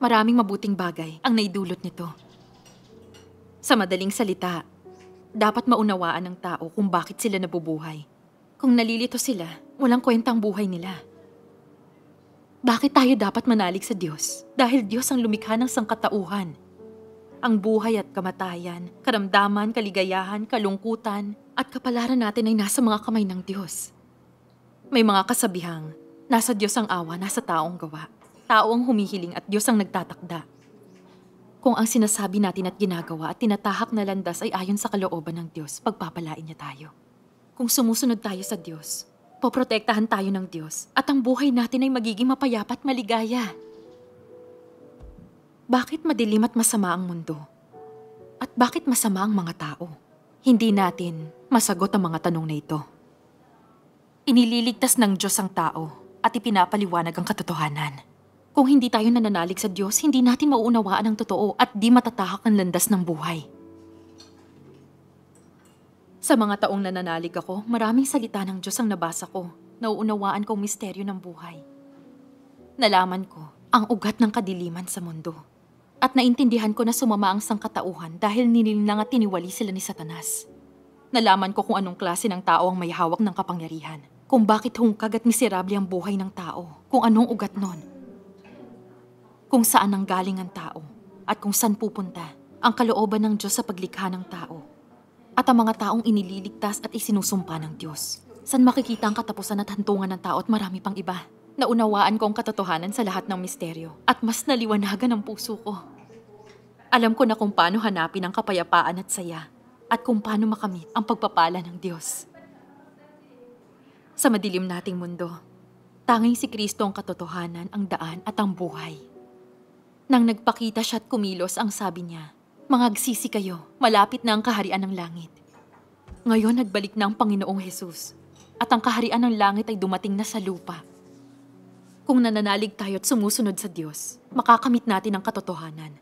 Maraming mabuting bagay ang naidulot nito. Sa madaling salita, dapat maunawaan ng tao kung bakit sila nabubuhay. Kung nalilito sila, walang kwentang buhay nila. Bakit tayo dapat manalig sa Diyos? Dahil Diyos ang lumikha ng sangkatauhan. Ang buhay at kamatayan, karamdaman, kaligayahan, kalungkutan, at kapalaran natin ay nasa mga kamay ng Diyos. May mga kasabihang, nasa Diyos ang awa, nasa taong gawa. Tao ang humihiling at Diyos ang nagtatakda. Kung ang sinasabi natin at ginagawa at tinatahak na landas ay ayon sa kalooban ng Diyos, pagpapalain niya tayo. Kung sumusunod tayo sa Diyos, poprotektahan tayo ng Diyos at ang buhay natin ay magiging mapayapa at maligaya. Bakit madilim at masama ang mundo? At bakit masama ang mga tao? Hindi natin masagot ang mga tanong na ito. Inililigtas ng Diyos ang tao at ipinapaliwanag ang katotohanan. Kung hindi tayo nananalig sa Diyos, hindi natin mauunawaan ang totoo at di matatahak ang landas ng buhay. Sa mga taong nananalig ako, maraming salita ng Diyos ang nabasa ko. Nauunawaan kong misteryo ng buhay. Nalaman ko ang ugat ng kadiliman sa mundo. At naintindihan ko na sumama ang sangkatauhan dahil ninilinlang at tiniwali sila ni Satanas. Nalaman ko kung anong klase ng tao ang may hawak ng kapangyarihan. Kung bakit hungkag at miserable ang buhay ng tao. Kung anong ugat nun. Kung saan nanggaling ang tao. At kung saan pupunta ang kalooban ng Diyos sa paglikha ng tao. At ang mga taong inililigtas at isinusumpa ng Diyos. Saan makikita ang katapusan at hantungan ng tao at marami pang iba. Naunawaan ko ang katotohanan sa lahat ng misteryo. At mas naliwanagan ang puso ko. Alam ko na kung paano hanapin ang kapayapaan at saya at kung paano makamit ang pagpapala ng Diyos. Sa madilim nating mundo, tanging si Kristo ang katotohanan, ang daan at ang buhay. Nang nagpakita siya at kumilos, ang sabi niya, "Mangagsisi kayo, malapit na ang kaharian ng langit." Ngayon nagbalik na ang Panginoong Hesus at ang kaharian ng langit ay dumating na sa lupa. Kung nananalig tayo at sumusunod sa Diyos, makakamit natin ang katotohanan.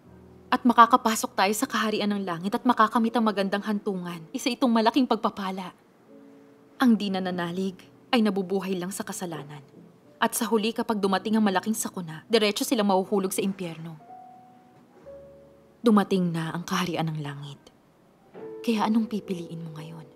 At makakapasok tayo sa kaharian ng langit at makakamit ang magandang hantungan. Isa itong malaking pagpapala. Ang di nananalig ay nabubuhay lang sa kasalanan. At sa huli kapag dumating ang malaking sakuna, diretso silang mahuhulog sa impyerno. Dumating na ang kaharian ng langit. Kaya anong pipiliin mo ngayon?